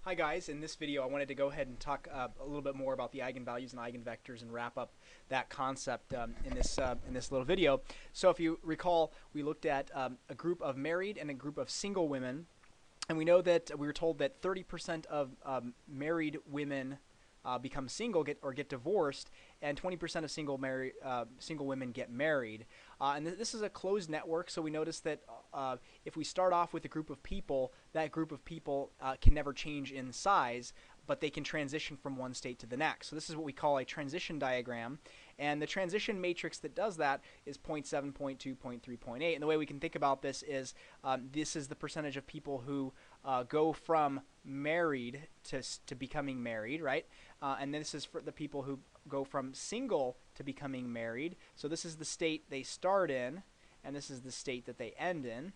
Hi guys, in this video I wanted to go ahead and talk a little bit more about the eigenvalues and eigenvectors and wrap up that concept in this little video. So if you recall, we looked at a group of married and a group of single women, and we know that we were told that 30% of married women become single or get divorced, and 20% of single women get married. And this is a closed network, so we notice that if we start off with a group of people, that group of people can never change in size, but they can transition from one state to the next. So this is what we call a transition diagram, and the transition matrix that does that is 0.7, 0.2, 0.3, 0.8. And the way we can think about this is the percentage of people who go from married to becoming married, right? And this is for the people who go from single to becoming married. So this is the state they start in, and this is the state that they end in.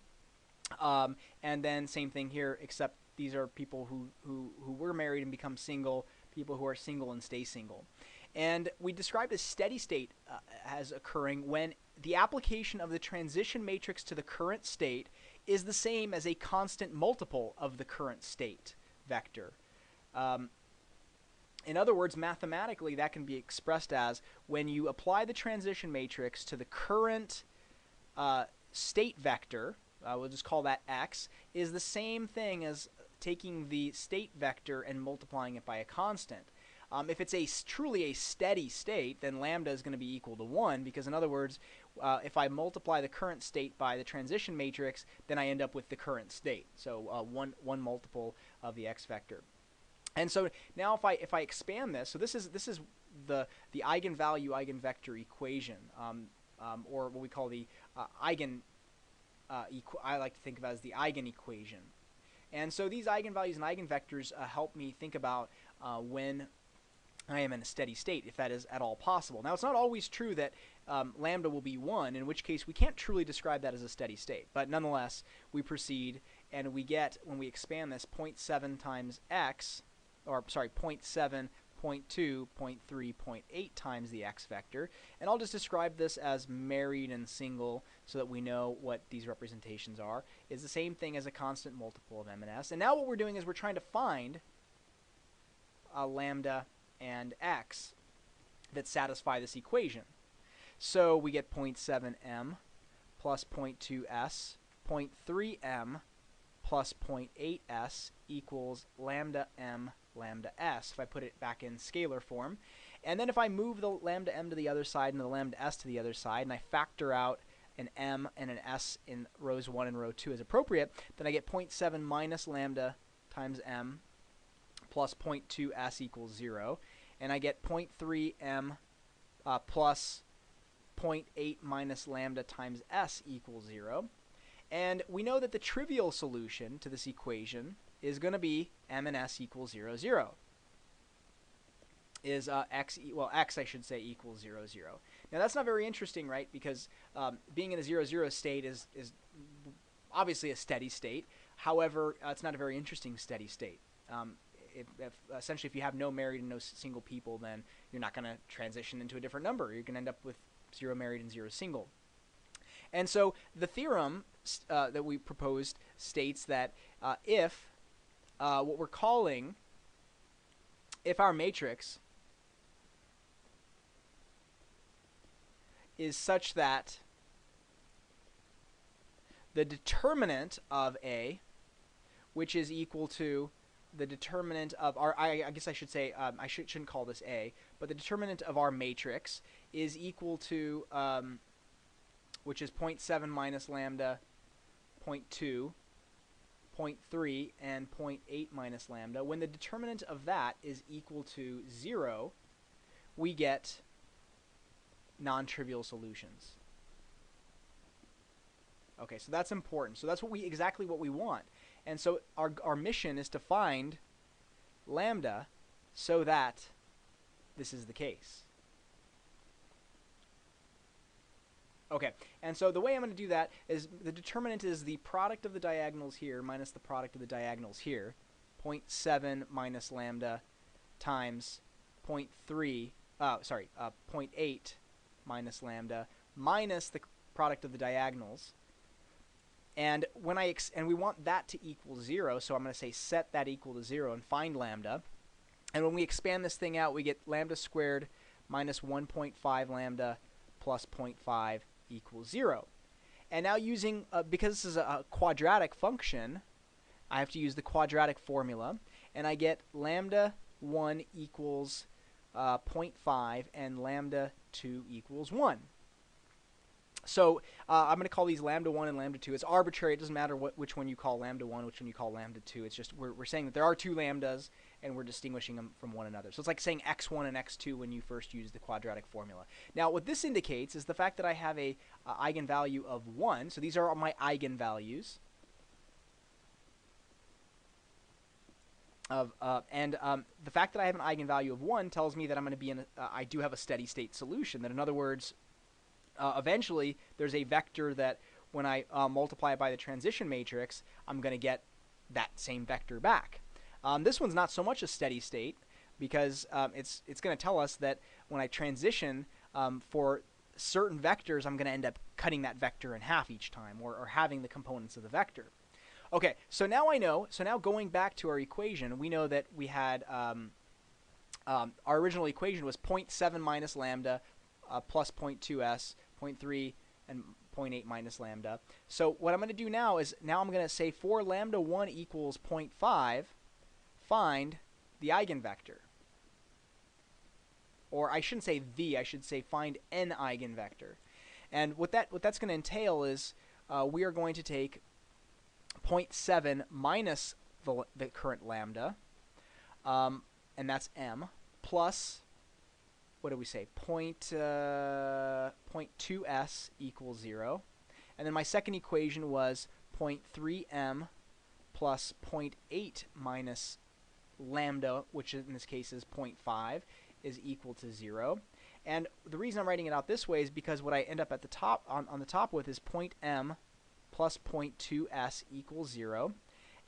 And then same thing here, except these are people who were married and become single, people who are single and stay single. And we described a steady state as occurring when the application of the transition matrix to the current state is the same as a constant multiple of the current state vector. In other words, mathematically, that can be expressed as when you apply the transition matrix to the current state vector, we'll just call that x, is the same thing as taking the state vector and multiplying it by a constant. If it's truly a steady state, then lambda is going to be equal to 1, because in other words, if I multiply the current state by the transition matrix, then I end up with the current state. So one multiple of the x vector. And so now if I expand this, so this is the eigenvalue eigenvector equation, or what we call the eigen. I like to think of it as the eigen equation. And so these eigenvalues and eigenvectors help me think about when I am in a steady state, if that is at all possible. Now, it's not always true that lambda will be 1, in which case we can't truly describe that as a steady state. But nonetheless, we proceed, and we get, when we expand this, 0.7 times x, or sorry, 0.7, 0.2, 0.3, 0.8 times the x vector. And I'll just describe this as married and single so that we know what these representations are. It's the same thing as a constant multiple of m and s. And now what we're doing is we're trying to find lambda and x that satisfy this equation. So we get 0.7m plus 0.2s, 0.3m plus 0.8s equals lambda m lambda s, if I put it back in scalar form. And then if I move the lambda m to the other side and the lambda s to the other side, and I factor out an m and an s in rows 1 and row 2 as appropriate, then I get 0.7 minus lambda times m plus 0.2s equals 0. And I get 0.3m plus 0.8 minus lambda times s equals 0. And we know that the trivial solution to this equation is going to be m and s equals 0, 0. Is x I should say equals 0, 0. Now that's not very interesting, right? Because being in a 0, 0 state is obviously a steady state. However, it's not a very interesting steady state. Essentially, if you have no married and no single people, then you're not going to transition into a different number. You're going to end up with 0 married and 0 single. And so the theorem that we proposed states that if what we're calling, if our matrix is such that the determinant of A, which is equal to the determinant of our, I guess I should say, I shouldn't call this A, but the determinant of our matrix is equal to, which is 0.7 minus lambda, 0.2, 0.3, and 0.8 minus lambda. When the determinant of that is equal to 0, we get non-trivial solutions. Okay, so that's important. So that's exactly what we want. And so our mission is to find lambda so that this is the case. Okay, and so the way I'm going to do that is the determinant is the product of the diagonals here minus the product of the diagonals here. 0.7 minus lambda times 0.8 minus lambda minus the product of the diagonals. And when and we want that to equal 0, so I'm going to say set that equal to 0 and find lambda. And when we expand this thing out, we get lambda squared minus 1.5 lambda plus 0.5 equals 0. And now using, because this is a quadratic function, I have to use the quadratic formula, and I get lambda 1 equals 0.5 and lambda 2 equals 1. So I'm going to call these lambda 1 and lambda 2. It's arbitrary. It doesn't matter which one you call lambda 1, which one you call lambda 2. It's just we're saying that there are two lambdas, and we're distinguishing them from one another. So it's like saying x1 and x2 when you first use the quadratic formula. Now, what this indicates is the fact that I have a eigenvalue of 1. So these are all my eigenvalues. The fact that I have an eigenvalue of 1 tells me that I'm going to be in I do have a steady state solution. That in other words, eventually there's a vector that when I multiply it by the transition matrix, I'm going to get that same vector back. This one's not so much a steady state because it's going to tell us that when I transition for certain vectors, I'm going to end up cutting that vector in half each time, or having the components of the vector. Okay, so now I know. So now going back to our equation, we know that we had our original equation was 0.7 minus lambda plus 0.2s, 0.3, and 0.8 minus lambda. So what I'm going to do now is I'm going to say for lambda 1 equals 0.5, find the eigenvector. Or I shouldn't say I should say find an eigenvector. And what that's going to entail is we are going to take 0.7 minus the current lambda, and that's m, plus, what do we say, 0.2s equals 0. And then my second equation was 0.3m plus 0.8 minus lambda, which in this case is 0.5, is equal to 0. And the reason I'm writing it out this way is because what I end up at the top on the top with is 0.m plus 0.2s equals 0.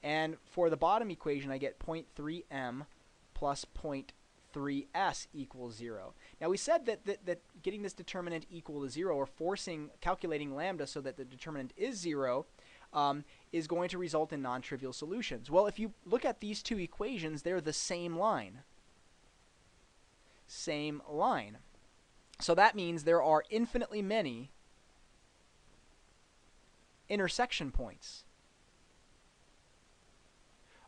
And for the bottom equation, I get 0.3m plus 0.3s equals 0. Now we said that getting this determinant equal to 0, or calculating lambda so that the determinant is 0, is going to result in non-trivial solutions. Well, if you look at these two equations, they're the same line. Same line. So that means there are infinitely many intersection points.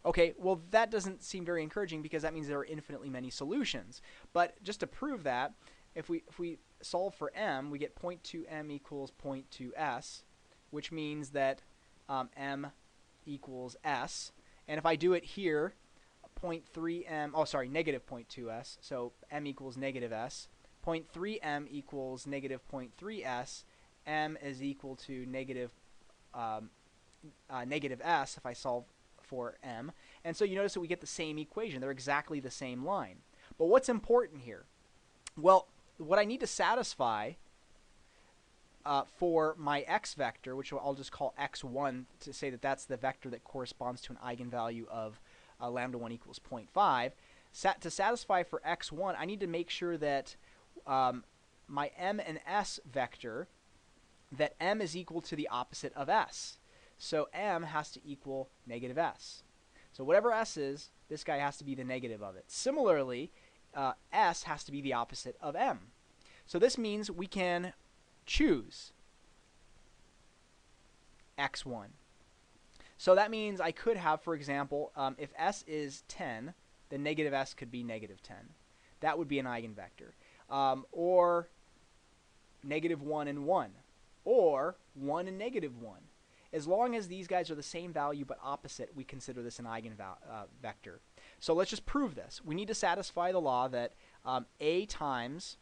Okay, well that doesn't seem very encouraging because that means there are infinitely many solutions. But just to prove that, if we solve for m, we get 0.2m equals 0.2s, which means that m equals s. And if I do it here, 0.3m, oh sorry, negative 0.2s, so m equals negative s. 0.3m equals negative 0.3s. M is equal to negative s if I solve for m. And so you notice that we get the same equation. They're exactly the same line. But what's important here? Well, what I need to satisfy for my x vector, which I'll just call x1 to say that that's the vector that corresponds to an eigenvalue of lambda 1 equals 0.5, to satisfy for x1, I need to make sure that my m and s vector, that m is equal to the opposite of s. So m has to equal negative s. So whatever s is, this guy has to be the negative of it. Similarly, s has to be the opposite of m. So this means we can choose x1. So that means I could have, for example, if s is 10, then negative s could be negative 10. That would be an eigenvector. Or negative 1 and 1. Or 1 and negative 1. As long as these guys are the same value but opposite, we consider this an eigenvector. So let's just prove this. We need to satisfy the law that a times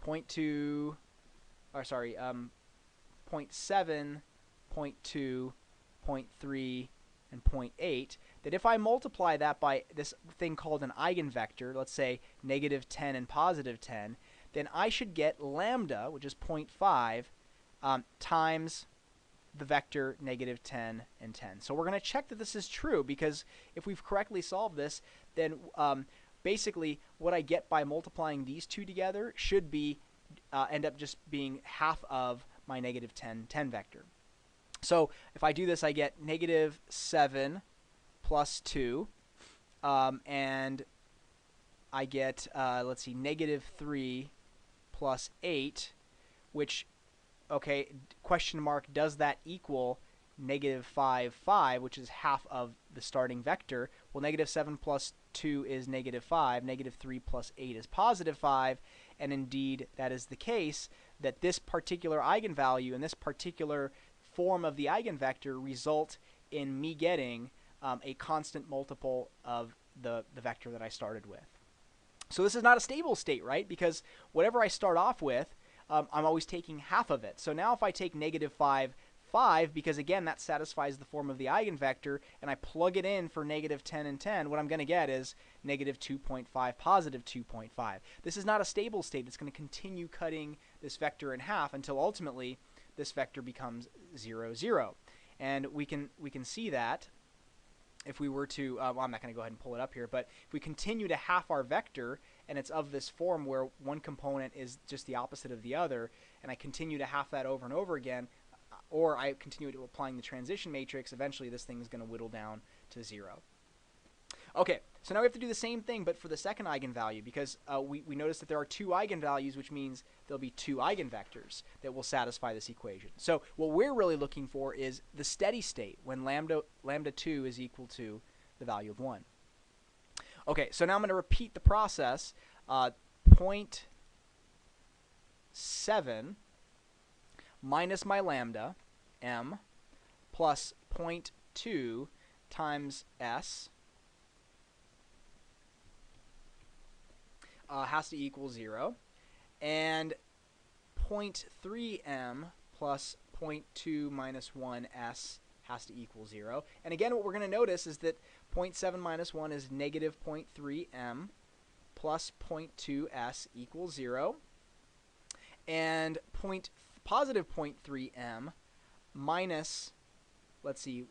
0.7, 0.2, 0.3, and 0.8, that if I multiply that by this thing called an eigenvector, let's say negative 10 and positive 10, then I should get lambda, which is 0.5, times the vector negative 10 and 10. So we're going to check that this is true, because if we've correctly solved this, then basically what I get by multiplying these two together should be end up just being half of my negative 10, 10 vector. So if I do this, I get negative 7 plus 2, and I get, let's see, negative 3 plus 8, which, okay, question mark, does that equal negative 5, 5, which is half of the starting vector? Well, negative 7 plus 2 is negative 5, negative 3 plus 8 is positive 5, and indeed that is the case, that this particular eigenvalue and this particular form of the eigenvector result in me getting a constant multiple of the vector that I started with. So this is not a stable state, right? Because whatever I start off with, I'm always taking half of it. So now if I take negative 5, 5, because again that satisfies the form of the eigenvector, and I plug it in for negative 10 and 10, what I'm going to get is negative 2.5, positive 2.5. This is not a stable state. It's going to continue cutting this vector in half until ultimately this vector becomes 0, 0. And we can see that if we were to, well, I'm not going to go ahead and pull it up here, but if we continue to half our vector, and it's of this form where one component is just the opposite of the other, and I continue to half that over and over again, or I continue to applying the transition matrix, eventually this thing is going to whittle down to 0. Okay, so now we have to do the same thing, but for the second eigenvalue, because we notice that there are two eigenvalues, which means there'll be two eigenvectors that will satisfy this equation. So what we're really looking for is the steady state when lambda 2 is equal to the value of 1. Okay, so now I'm going to repeat the process. 0.7 minus my lambda, m, plus 0.2 times s has to equal 0, and 0.3m plus 0.2 minus 1s has to equal 0. And again, what we're going to notice is that 0.7 minus 1 is negative 0.3m plus 0.2s equals 0, and positive 0.3m minus, let's see,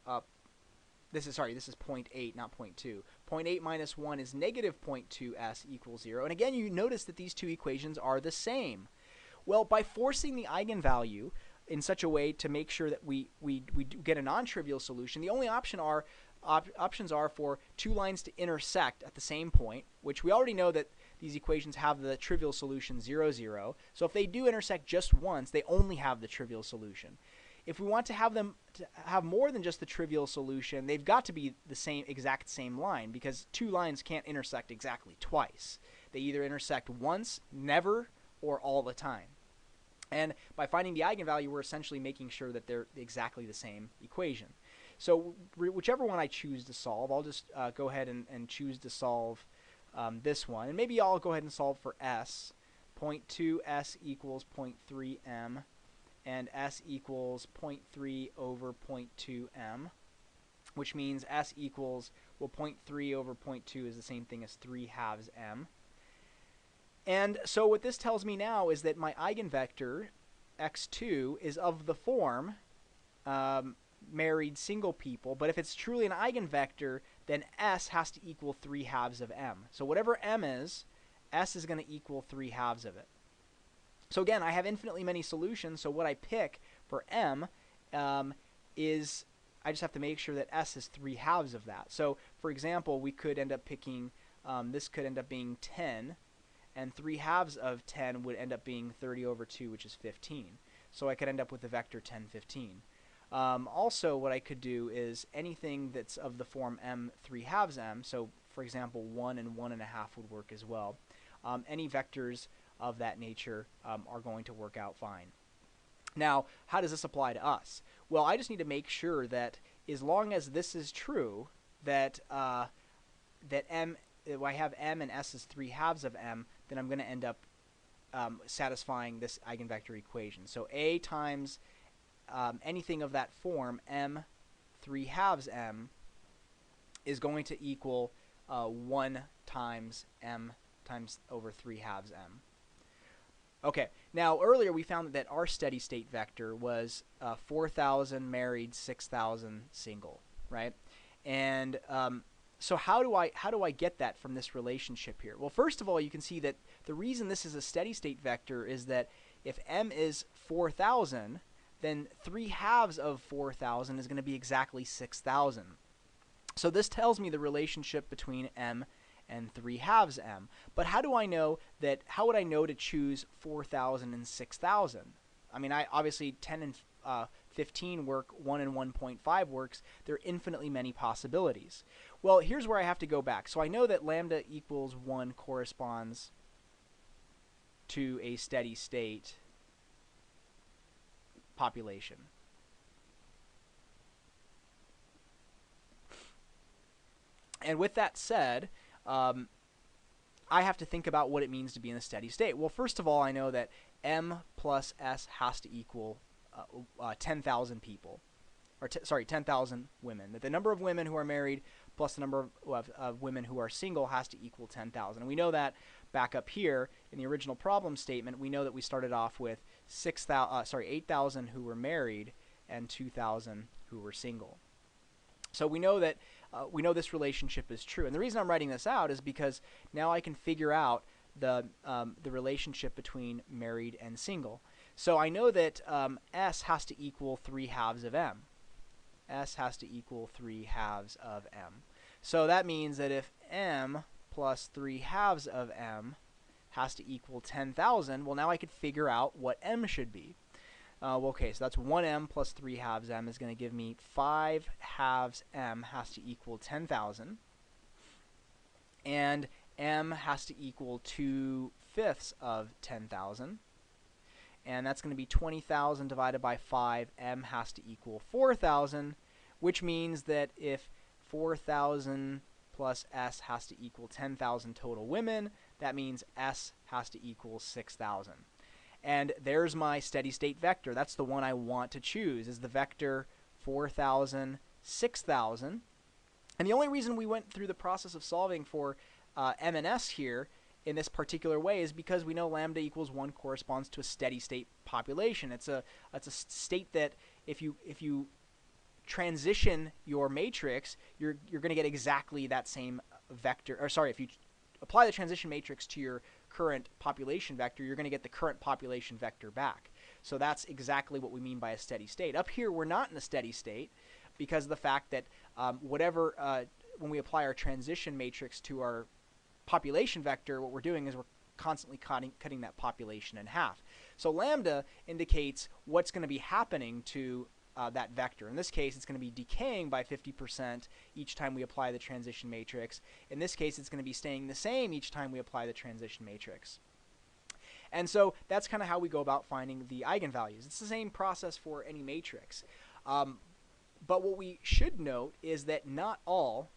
this is 0.8, not 0.2. 0.8 minus 1 is negative 0.2s equals 0. And again, you notice that these two equations are the same. Well, by forcing the eigenvalue in such a way to make sure that we get a non-trivial solution, the only options are for two lines to intersect at the same point, which we already know that these equations have the trivial solution 0, 0. So if they do intersect just once, they only have the trivial solution. If we want to have them to have more than just the trivial solution, they've got to be the exact same line, because two lines can't intersect exactly twice. They either intersect once, never, or all the time. And by finding the eigenvalue, we're essentially making sure that they're exactly the same equation. So whichever one I choose to solve, I'll just go ahead and choose to solve this one. And maybe I'll go ahead and solve for s. 0.2s equals 0.3m. and s equals 0.3 over 0.2m, which means s equals, well, 0.3 over 0.2 is the same thing as 3 halves m. And so what this tells me now is that my eigenvector, x2, is of the form married single people, but if it's truly an eigenvector, then s has to equal 3 halves of m. So whatever m is, s is going to equal 3 halves of it. So again, I have infinitely many solutions, so what I pick for m is, I just have to make sure that s is 3 halves of that. So for example, we could end up picking, this could end up being 10, and 3 halves of 10 would end up being 30 over 2, which is 15. So I could end up with the vector 10, 15. Also, what I could do is anything that's of the form m 3 halves m, so for example 1 and 1 1/2 would work as well. Any vectors of that nature are going to work out fine. Now, how does this apply to us? Well, I just need to make sure that as long as this is true, that I have m and s as 3 halves of m, then I'm going to end up satisfying this eigenvector equation. So a times anything of that form, m 3 halves m, is going to equal 1 times m times over 3 halves m. Okay, now earlier we found that our steady state vector was 4,000 married, 6,000 single, right? And so how do I get that from this relationship here? Well, first of all, you can see that the reason this is a steady state vector is that if m is 4,000, then 3/2 of 4,000 is going to be exactly 6,000. So this tells me the relationship between m and 3/2 m. But how do I know that? How would I know to choose 4,000 and 6,000? I mean, obviously 10 and 15 work, 1 and 1.5 works. There are infinitely many possibilities. Well, here's where I have to go back. So I know that lambda equals 1 corresponds to a steady state population. And with that said, I have to think about what it means to be in a steady state. Well, first of all, I know that m plus s has to equal 10,000 people, or 10,000 women. That the number of women who are married plus the number of women who are single has to equal 10,000. And we know that back up here in the original problem statement, we know that we started off with 8,000 who were married and 2,000 who were single. So we know that we know this relationship is true. And the reason I'm writing this out is because now I can figure out the relationship between married and single. So I know that s has to equal 3/2 of m. S has to equal 3/2 of m. So that means that if m plus 3/2 of m has to equal 10,000, well, now I could figure out what m should be. Well, okay, so that's 1m plus 3/2 m is going to give me 5/2 m has to equal 10,000. And m has to equal 2/5 of 10,000. And that's going to be 20,000 divided by 5. M has to equal 4,000, which means that if 4,000 plus s has to equal 10,000 total women, that means s has to equal 6,000. And there's my steady state vector. That's the one I want to choose, is the vector 4,000, 6,000. And the only reason we went through the process of solving for m and s here in this particular way is because we know lambda equals 1 corresponds to a steady state population. It's a state that if you transition your matrix, you're going to get exactly that same vector. Or sorry, if you apply the transition matrix to your current population vector, you're going to get the current population vector back. So that's exactly what we mean by a steady state. Up here, we're not in a steady state because of the fact that when we apply our transition matrix to our population vector, what we're doing is we're constantly cutting that population in half. So lambda indicates what's going to be happening to that vector. In this case, it's going to be decaying by 50% each time we apply the transition matrix. In this case, it's going to be staying the same each time we apply the transition matrix. And so that's kind of how we go about finding the eigenvalues. It's the same process for any matrix. But what we should note is that not all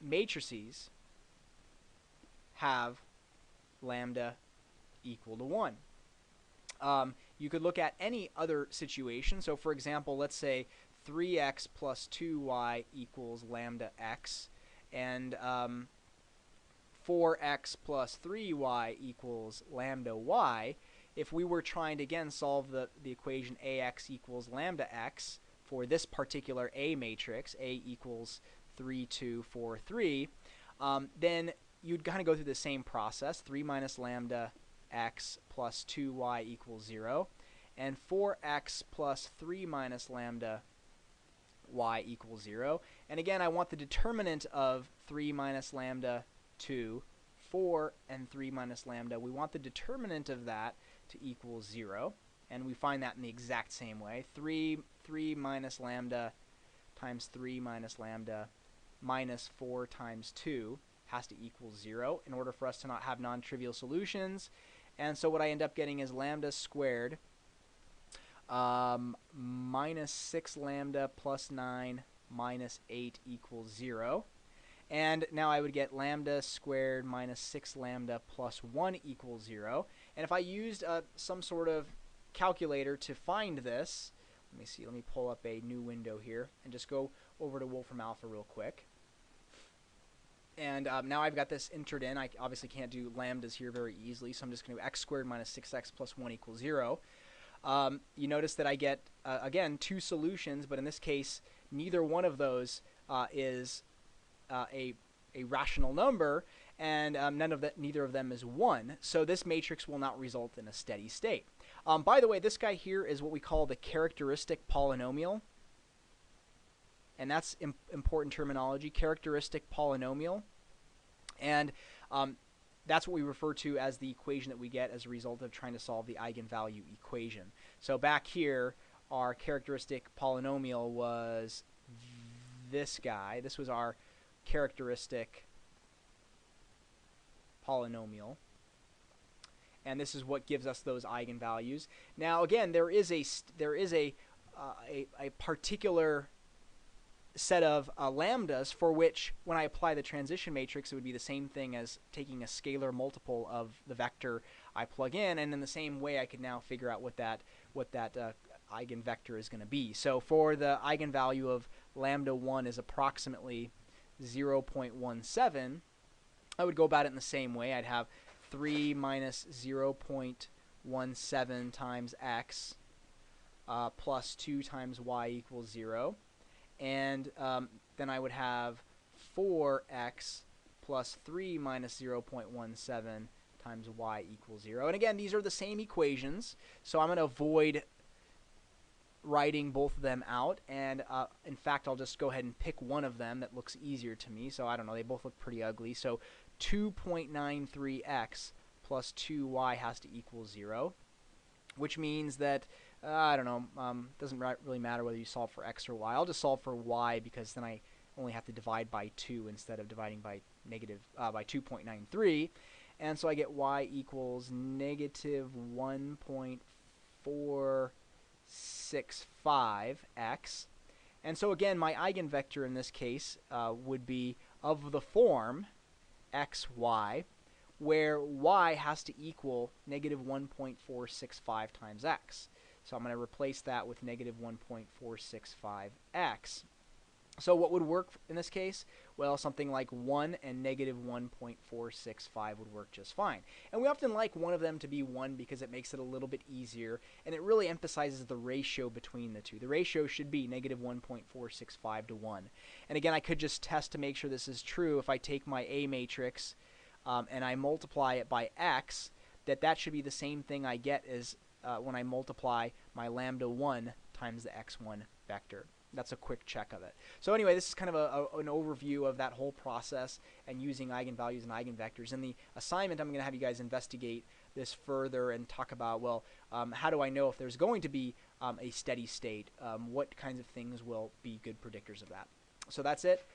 matrices have lambda equal to 1. You could look at any other situation. So for example, let's say 3x plus 2y equals lambda x, and 4x plus 3y equals lambda y. If we were trying to, again, solve the equation ax equals lambda x for this particular A matrix, A equals 3, 2, 4, 3, then you'd kind of go through the same process, 3 minus lambda x plus 2y equals 0, and 4x plus 3 minus lambda y equals 0. And again, I want the determinant of 3 minus lambda 2, 4, and 3 minus lambda. We want the determinant of that to equal 0, and we find that in the exact same way. 3 minus lambda times 3 minus lambda minus 4 times 2 has to equal 0 in order for us to not have non-trivial solutions. And so what I end up getting is lambda squared minus 6 lambda plus 9 minus 8 equals 0. And now I would get lambda squared minus 6 lambda plus 1 equals 0. And if I used some sort of calculator to find this, let me pull up a new window here and just go over to Wolfram Alpha real quick. And now I've got this entered in. I obviously can't do lambdas here very easily, so I'm just going to do x squared minus 6x plus 1 equals 0. You notice that I get, again, two solutions, but in this case, neither one of those is a rational number, and neither of them is 1. So this matrix will not result in a steady state. By the way, this guy here is what we call the characteristic polynomial. And that's important terminology, characteristic polynomial. And that's what we refer to as the equation that we get as a result of trying to solve the eigenvalue equation. So back here, our characteristic polynomial was this guy. This was our characteristic polynomial. And this is what gives us those eigenvalues. Now, again, there is a particular set of lambdas for which, when I apply the transition matrix, it would be the same thing as taking a scalar multiple of the vector I plug in, and in the same way I could now figure out what that eigenvector is going to be. So for the eigenvalue of lambda 1 is approximately 0.17, I would go about it in the same way. I'd have 3 minus 0.17 times x plus 2 times y equals 0. And then I would have 4x plus 3 minus 0.17 times y equals 0. And again, these are the same equations, so I'm going to avoid writing both of them out. And in fact, I'll just go ahead and pick one of them that looks easier to me. So I don't know, they both look pretty ugly. So 2.93x plus 2y has to equal 0, which means that I don't know, doesn't really matter whether you solve for x or y. I'll just solve for y because then I only have to divide by 2 instead of dividing by by 2.93. And so I get y equals negative 1.465x. And so again, my eigenvector in this case would be of the form xy, where y has to equal negative 1.465 times x. So I'm going to replace that with negative 1.465x. So what would work in this case? Well, something like 1 and negative 1.465 would work just fine. And we often like one of them to be 1 because it makes it a little bit easier, and it really emphasizes the ratio between the two. The ratio should be negative 1.465 to 1. And again, I could just test to make sure this is true. If I take my A matrix and I multiply it by x, that should be the same thing I get as when I multiply my lambda 1 times the x1 vector. That's a quick check of it. So anyway, this is kind of an overview of that whole process and using eigenvalues and eigenvectors. In the assignment, I'm going to have you guys investigate this further and talk about, well, how do I know if there's going to be a steady state? What kinds of things will be good predictors of that? So that's it.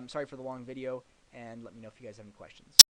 Sorry for the long video, and let me know if you guys have any questions.